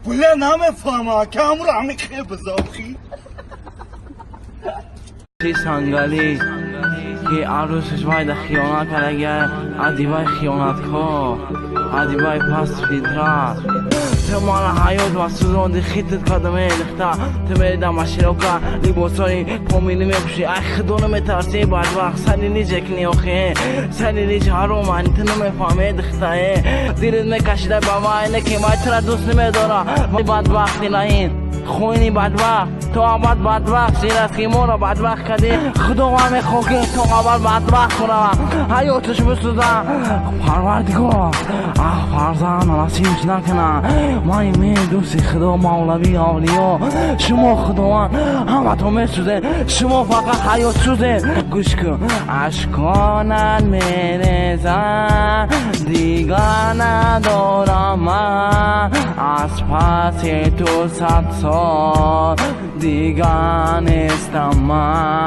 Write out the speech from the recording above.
ولا نمیفهمم که امرو عمیقه بزاخی سنگالی که عروسش باید خیانت کرده عدیبای خیانتکار عدیبای پس فیدرات تو مالا حیات و سوزان خیتت کدمه لختا تو میدم مشیروکا لیباسای پامیلی میپوشی ای خدا نمیترسی بدبخت سلی نیجه کنی آخه سلی نیجه حروم هنی تو نمیفهمی دختایه دیرت میکشیده بابا اینه که مای ترا دوست نمیدارم بدبختی نهین خوینی بدبخت تو اول بدبخت شیر از که مورا بدبخت کردی خدا همه خوکی تو اول بدبخت کنم حیاتش بسوزم پروردگار فرزند نصیبش نکنم من می دوستی خدا مولوی اولیا شما خداوند همه تو میسوزه شما فقط حیات سوزه گوش کن اشکانن میرزن دیگر ندارم من از پس تو 100 سال دیگر نیستم من